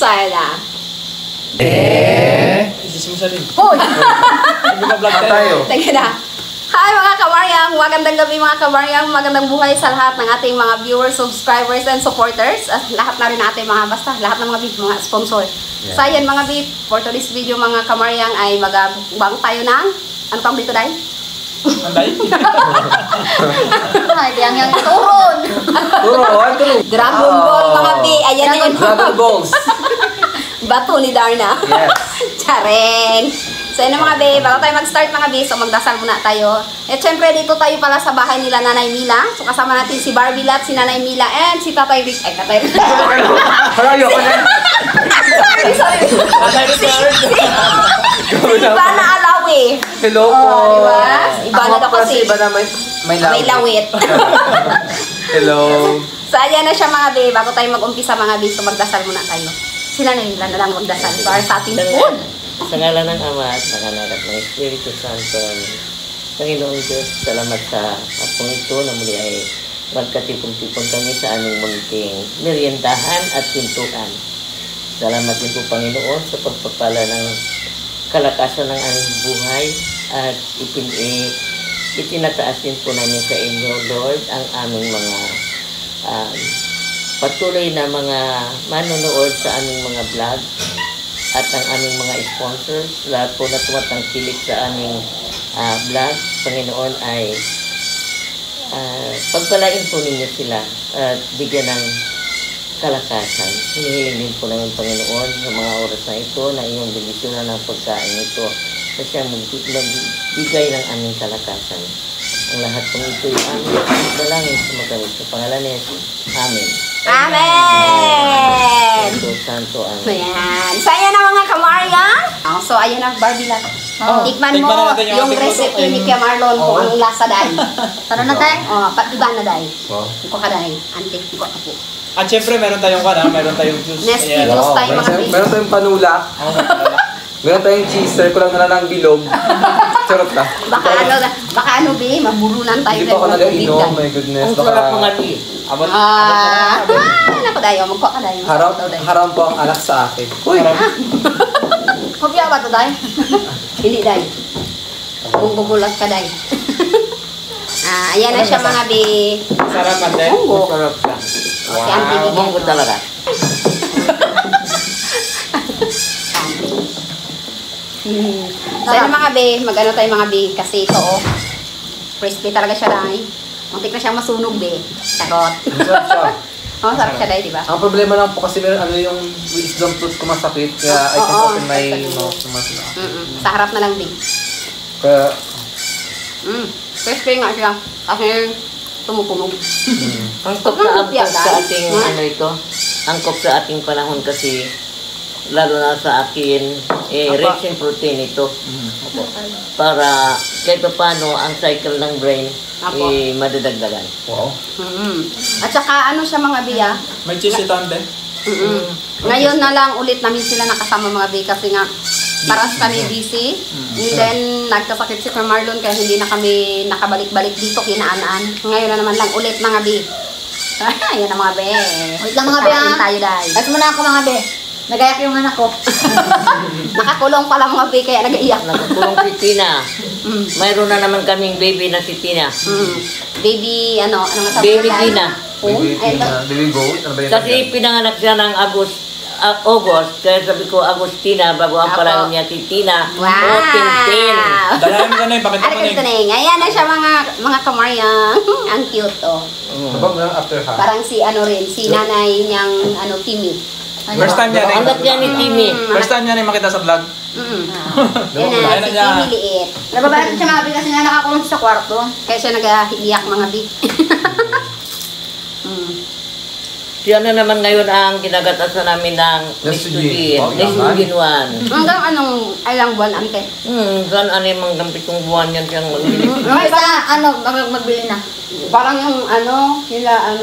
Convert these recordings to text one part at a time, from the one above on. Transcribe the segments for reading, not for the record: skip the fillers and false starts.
sana. Isis mo siya din. Hoy! Hindi ba vlog tayo? Teka na. Hi mga kawaryang, magandang gabi mga kawaryang, magandang buhay sa lahat ng ating mga viewers, subscribers, and supporters. At lahat na rin natin mga basta, lahat ng mga sponsor. Yeah. So ayan mga beef, for today's video mga kawaryang ay magabang tayo ng, ano tawag dito dahil? Anday? Ay, yang turun. Turun? Dragon Ball mga beef, ayan yun. Dragon Balls. Bato ni Darna. Yes. Chareng. So yun mga be, bago tayo mag-start mga be, so magdasal muna tayo. At syempre dito tayo pala sa bahay nila Nanay Mila. So kasama natin si Barbie Lat, si Nanay Mila, and si Tatay Rick. Ay, Tatay Rick. Harayo ka na. Sorry. Tatay Rick. Si Iba na Alawi. Hello po. Diba? Iba na daw kasi. Iba na may lawit. May lawit. Hello. So ayan na siya mga be, bago tayo mag-umpisa mga be, so magdasal muna tayo. Sila na Mila na lang magdasal para sa ating food. Sa ngalan ng Ama at ng Anak at ng Espiritu Santo, Panginoong Diyos, salamat sa hapong ito na muli ay magkatipon-tipon kami sa aming munting meriendahan at pintuan. Salamat din po Panginoon sa pagpapala ng kalakasan ng aming buhay at itinataas din po namin sa inyo, Lord, ang aming mga patuloy na mga manonood sa aming mga vlog at ang aming mga sponsors, lahat po na tumatangkilik sa aming vlog, Panginoon ay pagpalain po ninyo sila at bigyan ng kalakasan. Hinihiling din po namin Panginoon sa mga oras na ito na iyong bibisyonan ng pagkain ito na siyang magbigay ng aming kalakasan. Ang lahat po ito ay aming dalangin sa magamit sa pangalan ni Jesus. Amen. Amen! Santo, amen. Ayan. So, ayan na mga kamaryan. So, ayan na, Barbie Lat. Tikman mo yung recipe ni Kuya Marlon kung anong lasa dahil. Tara na tayo? Iba na dahil. Iko ka dahil. Ante, iko ka po. At syempre, meron tayong meron tayong juice. Nesty juice tayo mga baby. Meron tayong panula. Meron tayong cheese, ko lang na ng bilog. Sarap ka. Baka ano be, mabulunan tayo. Hindi pa ako nag-inom, my goodness. Ang sarap mga di. Naku dayo, magkuha ka dayo. Haram po ang alak sa akin. Uy! Kopya ba ito dayo? Hindi dayo. Kung bubulas ka dayo. Ayan na siya mga be. Sarap ate. Munggo. Sarap ka. Si Auntie bigyan. Munggo talaga. So yun mga be, mag-ano tayo mga be, kasi ito crispy talaga siya dahil. Muntik na siyang masunog be. Charot. Sarap siya. Sarap siya dahil, diba? Ang problema lang po kasi meron yung wisdom tooth ko masakit, kaya I can open my mouth na masila. Sa harap na lang be. Kaya, Crispy nga siya. Kasi tumutunog. Angkop sa ating ano ito. Angkop sa ating panahon kasi lalo na sa akin, rich in protein ito. Para kahit paano ang cycle ng brain madadagdagan. wow. At saka ano siya mga biya? May cheese ito ante. Ngayon na lang ulit namin sila nakasama mga biya kasi nga parang kami busy. And then nagkasakit si Kuya Marlon kaya hindi na kami nakabalik-balik dito kinaan. Ngayon na naman lang ulit mga biya. Ayan na mga biya. Wait lang mga biya. Tayo dahil. At muna ako mga be. Nagayak yung anak ko. Nakakulong pala mga biya kaya nag-iyak. Nagkulong si Tina. Mayroon na naman kaming baby na si Tina. Baby, ano nga tawag? Baby Tina. Baby goat? Ano ba yun? Kasi pinanganak siya ng August. Kaya sabi ko Agustina bago ang pangalan niya si Tina. Wow! O Tintin. Dalayan mo na pakita mo na Ayan Ayan na siya mga kamaryan. Ang cute Habang after half. Parang si ano rin, si nanay niyang Timmy. First time niya rin. Anak niya ni Timmy. First time niya rin makita sa vlog. Yan na, si Timmy liit. Nababalat siya mga be kasi nga nakakulong sa kwarto. Kaya siya nag-iiyak mga bi. Siya na naman ngayon ang ginagatasan namin ng Nestudin 1. Hanggang anong ilang buwan, ante? Saan ano yung mga pitong buwan yan siyang magbili. Basta magbili na. Parang yung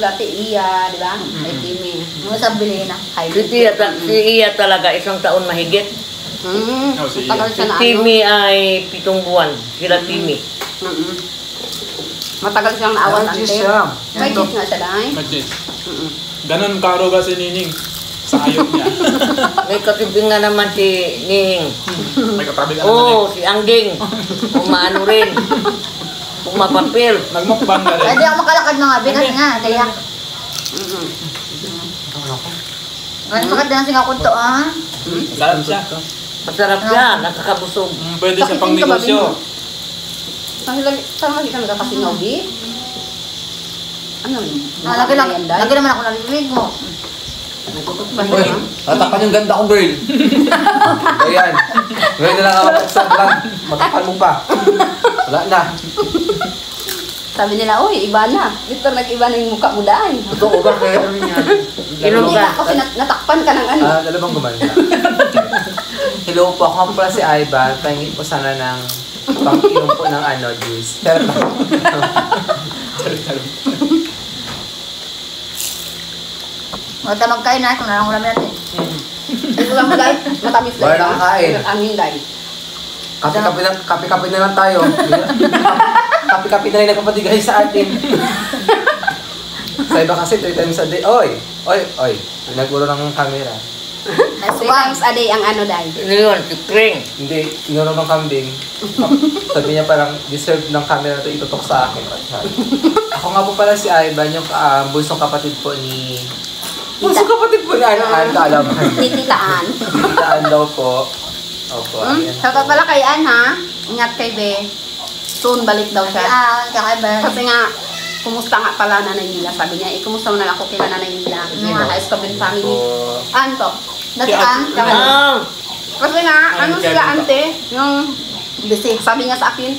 dati Iya, di ba? Kay Timmy. Basta bili na. Si Iya talaga isang taon mahigit. Si Tagal siya Si na Timmy ay 7 buwan. Sila Timmy. Matagal siyang naawal, ante. Cheese siya. May cheese nga siya dahil. Mag-cheese. Ganon karuga si Nining. Sa ayok niya. May katibing nga naman si Ning. May katabi ka naman Oo, si Angging. Umaano rin. Pumapapil. Nagmukbang na rin. Hindi ako makalakad mga abi kasi nga, dayak. Ganun makad na singa kunto ah. Sarap siya. Masarap yan, nakakabusog. Pwede sa pang negosyo. Saan lagi ka nagkakasingaw, Bi? Ano yun? Lagi naman ako naliligo. Uy, tatapan yung ganda ko, girl. Ayan. Ngayon na lang ako sa vlog. Matapan mo pa. Wala na. Sabi nila, uy, iba na. Victor, nag-iba na yung mukha mo dahil. Totoo ba kayo? Inom Hindi ka. ka, kasi natakpan ka ng ano. Dalawang gumanda. Hello po, ako nga pala si Aiba. Pahingin po sana ng pang-inom po ng juice. Pero Mata magkain na, kung narang ulam natin. Ito lang mo dahil, matamis Wala dahil. nang kain. Amin dahil. kape-kape na lang tayo. Kape-kape na lang nagpapatigay sa atin. Sa iba kasi 3 times a day. Oy. Naguro ng camera. 3 times a day ang ano dahil. Ano yun? Tikring. Hindi, tinuro ng kambing. Sabi niya parang deserve ng camera na ito itutok sa akin. Ako nga po pala si Ivan, yung bunsong kapatid po ni... Bunsong kapatid po ni Ann, kaalaman. Tititaan. Titaan daw po. Opo, ayan. Shoutout pala kay Ann, ha? Ingat kay Be. Soon, balik daw siya. Kakaiba. Kasi nga, kumusta nga pala Nanay Mila? Sabi niya, kumusta mo na lang ako kila Nanay Mila? Mga Escoben family. Opo. Ann to. Dati ang Kasi nga, ano sila ante? Yung, sabi nga sa akin,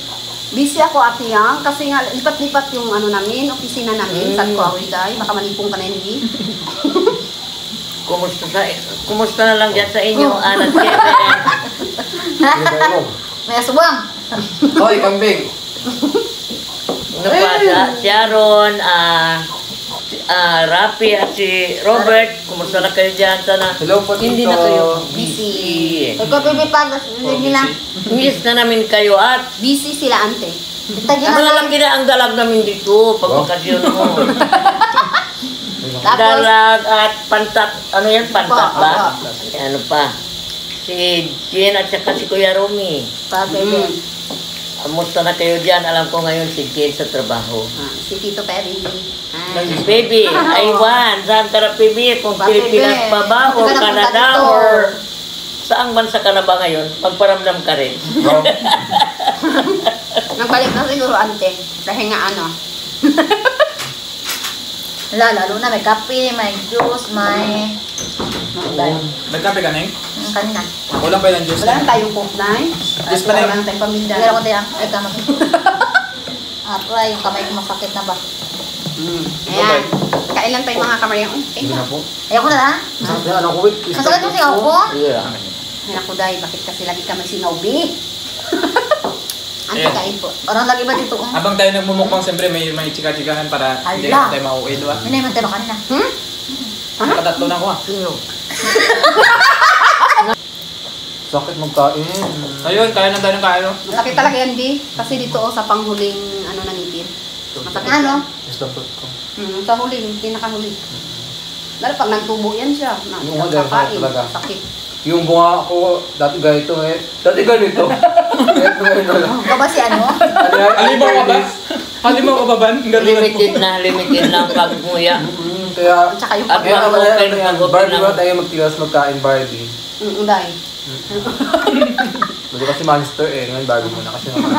busy ako ate yan. Kasi nga, lipat-lipat yung ano namin, opisina namin. Sabi ko, away dahil, baka manipong ka na hindi. Kumusta na lang dyan sa inyo, Alan Kevin? May asubang. Hoy, kambing! Ano pa, Sharon, Rafi at si Robert, kumusta na kayo dyan? Sana Hello po, hindi Tito. na kayo Busy. Ikaw baby pa, hindi nila. Miss na namin kayo at Busy sila ante. malalaki na ang dalag namin dito pag bakasyon mo. Tapos, Dalag at pantat, ano yan, pantat ba? Opo. Ano pa? Si Jen at saka si Kuya Romy. sabi din. Kamusta na kayo dyan? Alam ko ngayon si Jen sa trabaho. Si Tito Perry. Baby, Iwan, saan ka na Baby? Kung Ba, Pilipinas baby? pa ba o Hindi ka na punta Canada dito. or saang bansa ka na ba ngayon? Magparamdam ka rin. Nagbalik na siguro ante. Dahil nga ano. Lalo na may kape, may juice, may Nagkape ka, Neng? kanina. Ulang pa yun ng juice. Wala na tayong cook na eh. Juice pa na Wala na tayong paminda. Lalo ko tayo. Ay, tama. Try, yung kamay ko masakit na ba? Ayan. Kain lang tayo mga kamaryang. Okay Hindi na. na po. Ayoko na ha? Masakit na ano ko, wait. Masakit yung singaw ko? Yeah. Ay naku dahil, bakit kasi lagi ka may sinawbi? Ante Ayan. kain po. Parang lagi ba dito? Habang tayo nagmumukbang, siyempre may chika-chikahan para hindi Ala. na tayo mauwi, di ba? Hindi naman tayo ba kanina? Nakatatlo na ako ah. Sino? Sakit magkain. Ayun, kaya na tayo ng kain. Masakit talaga yan, Bi. Kasi dito sa panghuling ano ng ngipin. Masakit Ano? Isla po ko. Sa huling, pinakahuli. Lalo pag nagtubo yan siya. Yung mga Kakain, talaga. sakit. Yung bunga ko, dati ganito eh. Dati ganito. Ganito lang. Ikaw ba si ano? Halimaw ka ba? Halimaw ka ba, Ban? Ganun Limited na ang pagmuya. Kaya, At saka yung At pag- mga open, mag-open Barbie lang. ba tayo magtilas magkain Barbie? Dahil. Kasi kasi monster eh. Ngayon Barbie muna kasi naman.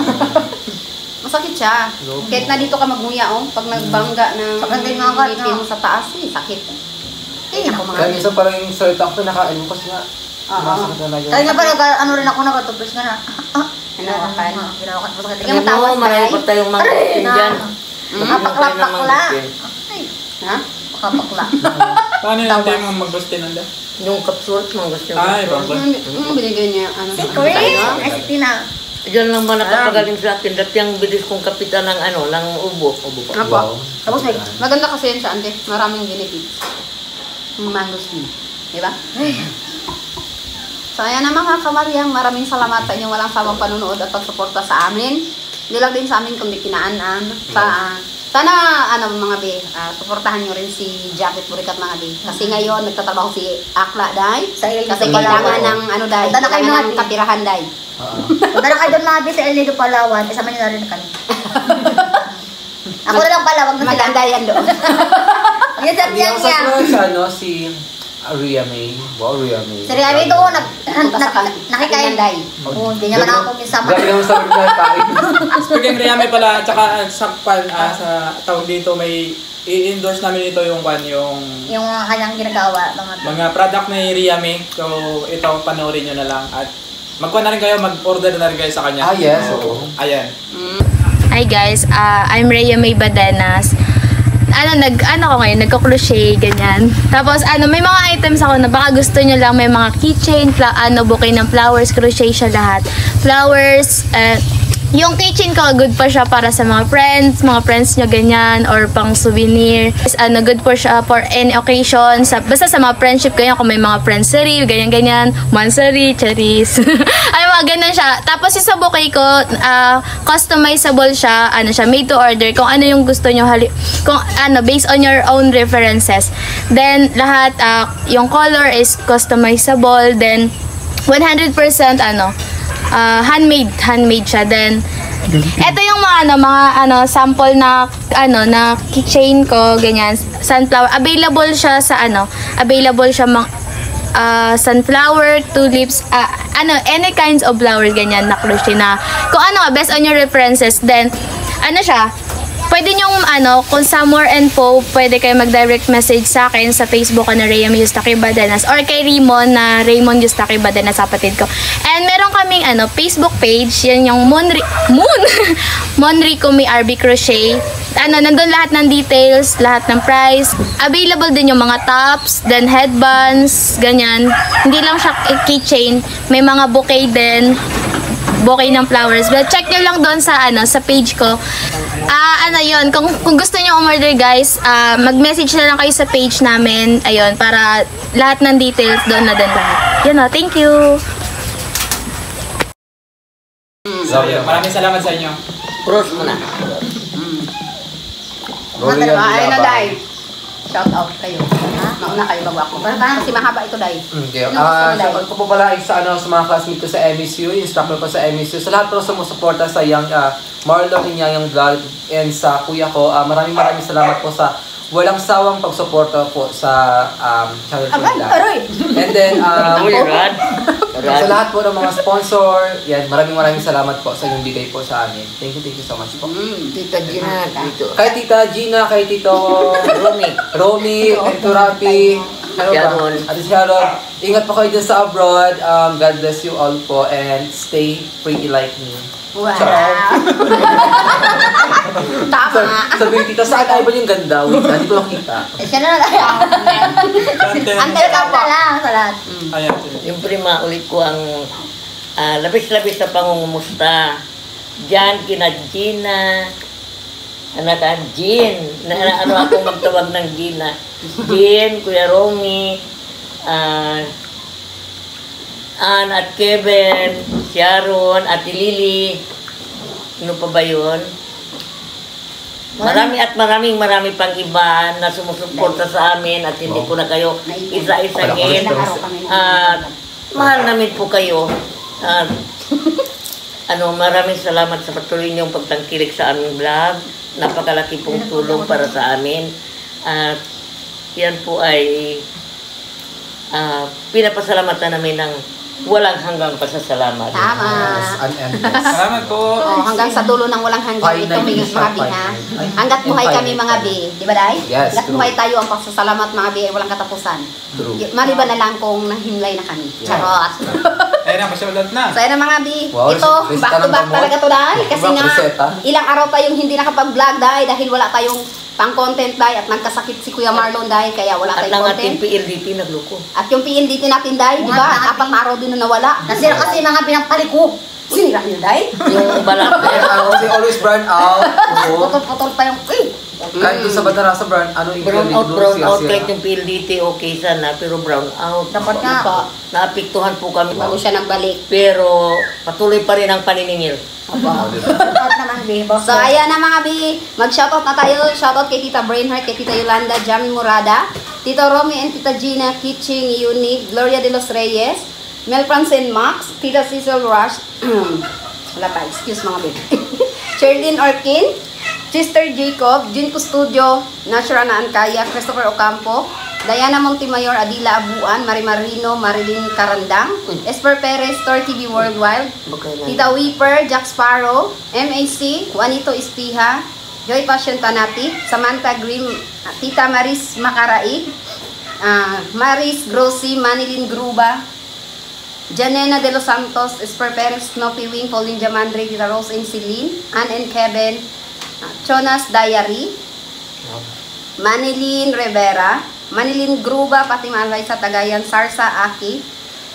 Masakit siya. Kahit na dito ka magmuya, oh. Pag nagbangga ng Sakit din mga kat, ngipin no? mo sa taas, sakit. Eh, Ako mga Kaya minsan parang yung salita ko pinakain mo kasi nga. Oo. Masakit na lang yun. Kaya nga pa, ano rin ako nakatupis ka na. Hinawakan. Hinawakan. Masakit. Tingnan mo, tawas, Marami Day. pa tayong mga kusin dyan. Pakla. Ay, Ha? pakla. Paano yun tayo mag-bustin nanda? Yung capsule, mga gusto mo. Ay, barbon. Binigay niya, ano. Secret! Ay, si Tina. Diyan lang ba nakapagaling sa akin? Dati ang bilis kong kapitan ng ano, ng ubo. Ubo pa. Apo. Tapos maganda kasi yan siya, ante. Maraming benefits. Yung mangosteen. Di ba? So, ayan na mga kamaryang. Maraming salamat sa inyong walang sawang panunood at pagsuporta sa amin. Hindi lang din sa amin, kundi kinaanan. Sa Sana, mga be, suportahan nyo rin si Jackie Purikat mga be. Kasi ngayon, nagtatrabaho si Akla, day. Kasi kailangan ng, day, Punta na kayo, kailangan ng mga be. kapirahan, day. Punta na kayo doon mga be sa El Nido, Palawan. Isama nyo na rin kami. Ako na lang pala, wag na sila. Maganda yan doon. Yung sa Hindi tiyang ako niya. sa si Ria May. Wow, Ria May. Si Ria May doon, nakikain. day. Oo, hindi naman ako minsan. Grabe naman sa mga kain. Speaking Riyame pala, at saka sa tawag dito, may i-endorse namin ito yung Yung kanyang ginagawa. mga product ni Riyame. So, ito, panoorin nyo na lang. At magkuha na rin kayo, mag-order na rin kayo sa kanya. Yes. So, ayan. Hi guys, I'm Rhea May Badenas. Ko ngayon, nagko-crochet, ganyan. Tapos, may mga items ako na baka gusto nyo lang, may mga keychain, bouquet ng flowers, crochet siya lahat. Flowers, yung keychain ko, good pa siya para sa mga friends nyo, ganyan, or pang souvenir. Good po siya for any occasion, basta sa mga friendship, ganyan, kung may mga friendsary, ganyan, mansary, cherries. Ay, mga ganun siya. Tapos, yung sa bouquet ko, customizable siya, made to order, kung ano yung gusto nyo, based on your own references. Then, lahat, yung color is customizable, then, 100% handmade siya. Then ito yung mga sample na keychain ko, ganyan, sunflower. Available siya sunflower, tulips, any kinds of flowers, ganyan, na crochet na kung based on your references. Then siya, pwede nyong kung somewhere info, pwede kayo mag-direct message sa akin sa Facebook ko na Rhea May Yustaki Badenas, or kay Raymond na Raymond Yustaki Badenas, kapatid ko. And meron kaming Facebook page, yan yung Monrico May RB Crochet. Nandun lahat ng details, lahat ng price. Available din yung mga tops, then headbands, ganyan. Hindi lang siya keychain, may mga bouquet din. Bouquet ng flowers. But check nyo lang doon sa sa page ko. Yun, kung gusto nyo umorder guys, mag-message na lang kayo sa page namin. Ayun, para lahat ng details doon na din lahat. Yun thank you. So, ayan, maraming salamat sa inyo. Cross mo na. Ayun na, day. Shout out kayo. Mauna kayo bago ako. Kasi mahaba ito, day. Okay. Shoutout ko po pala sa mga classmate ko sa MSU, instructor ko sa MSU, sa lahat po sumusuporta sa Young Marlon Inyayang Vlog, and sa kuya ko. Maraming salamat po sa walang sawang pagsuporta po sa channel ko nila. And then, sa lahat po ng mga sponsor, yan, maraming salamat po sa inyong bigay po sa amin. Thank you so much po. Tita Gina, dito. Kay Tita Gina, kay Tito Romy, and Turapi, Sharon. Ate Sharon, ingat po kayo dyan sa abroad. God bless you all po, and stay pretty like me. Wow. Tama. Sabi Tita, saan tayo ba yung ganda? Wait, hindi ko nakita. Siya na lang. Antay ka po. lang sa lahat. Ayan. Yung prima, ulit ko ang labis-labis na pangungumusta. Diyan, kina Gina, anak Jean, akong magtawag ng Gina. Jean, Kuya Romy, Ann at Kevin, Sharon, Ate Lily, ano pa ba yun? Maraming pang iba na sumusuporta sa amin at hindi ko na kayo isa-isahin. Mahal namin po kayo. Maraming salamat sa patuloy niyong pagtangkilik sa aming vlog. Napakalaki pong tulong para sa amin. At yan po ay pinapasalamatan namin ng walang hanggang pasasalamat. Tama. Salamat po. Hanggang sa dulo ng walang hanggang ito, mga bi, ha? Hanggat buhay kami, mga bi. Di ba, day? Yes, Hanggat buhay tayo, ang pasasalamat, mga bi, ay walang katapusan. True. Maliban na lang kung nahimlay na kami. Charot. Ayun na, masyadot na. So, ayun na, mga bi. Wow, Ito, reseta back to ng back gamot. talaga to, day. Kasi Back nga, reseta. ilang araw tayong hindi nakapag-vlog, day, dahil wala tayong pang-content, day, at nagkasakit si Kuya Marlon, day, kaya wala At tayong ng ating content. PLDT nagloko. At yung PNDT natin, day, di ba? 4 na araw din na nawala. Nasira kasi mga pinampalik ko. Sinira niyo, day? Yung balak Kasi always burn out. Putol-putol pa yung... Kahit doon sa Batanasa brown brown out kahit yung PLDT okay sana, pero brown out. Dapat nga. Naapektuhan po kami. Bago siya nagbalik. Pero patuloy pa rin ang paniningil. Out naman Bi. Boss. So, ayan na mga bi. Mag-shoutout na tayo. Shoutout kay Tita Brainheart, kay Tita Yolanda, Jamie Murada, Tito Romy and Tita Gina, Kitching, Unique, Gloria de los Reyes, Mel Francine Max, Tita Cecil Rush, wala pa, excuse mga bi. Sherlyn Orkin, Sister Jacob, Jun Custodio, Nashra na Ancaya, Christopher Ocampo, Diana Montemayor, Adila Abuan, Marimarino, Marilyn Carandang, Esper Perez, Tor TV Worldwide, Tita Weeper, Jack Sparrow, MAC, Juanito Espiha, Joy Passion Panati, Samantha Grimm, Tita Maris Macaraig, Maris Grossi, Manilin Gruba, Janena de los Santos, Esper Perez, Snoopy Wing, Pauline Jamandre, Tita Rose and Celine, Ann and Kevin, Chonas Diary, Manilin Rivera, Manilin Gruba, pati Malay sa Tagayan, Sarsa Aki,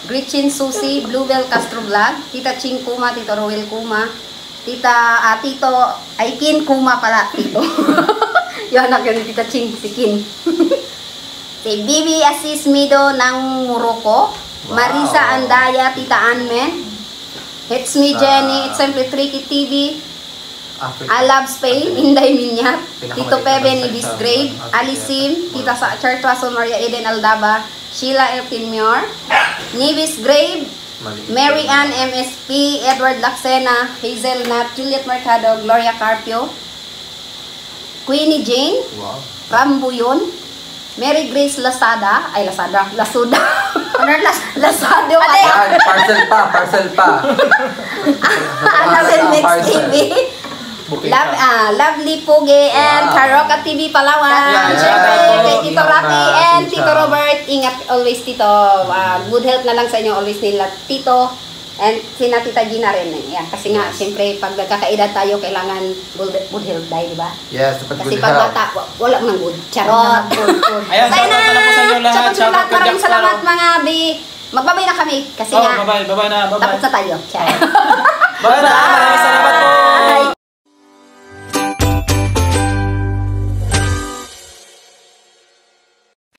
Gretchen Susi, Bluebell Castro Vlog, Tita Ching Kuma, Tito Roel Kuma, Tito Aikin Kuma pala, Tito. Yung anak yun, Tita Ching, si Kin. Si Bibi Asis Mido ng Morocco, Marisa Andaya, Tita Anmen, It's Me Jenny, It's Simply Tricky TV, I Love Spain, Inday Minyat, Tito Peben, Ibis Grade, Alisim, Tita Chartuaso, Maria Eden Aldaba, Sheila Elkin Muir, Nivis Grave, Mary Ann MSP, Edward Laxena, Hazel Nat, Juliet Mercado, Gloria Carpio, Queenie Jane, Rambuyon, Mary Grace Lasada, Lasada. Lasado Yan, parcel pa. Annabel Mix TV, Lovely Puge and Karoka TV Palawan. Siyempre, kay Tito Rocky and Tito Robert. Ingat always, Tito. Good health na lang sa inyo always nila, Tito. And sina Tita Gina rin. Yan. Kasi nga, siyempre, pag nagkakaedad tayo, kailangan good health tayo, di ba? Yes, dapat Kasi good pag health. bata, wala nang good. Charot. Ayan, Bye na! shoutout na lang po sa inyo lahat. Shoutout Shoutout kay maraming Jack salamat Sparrow. mga bi. Magbabay na kami. Kasi Oh, nga, bye-bye na. tapos na tayo. Charot. Bye na. Maraming salamat po.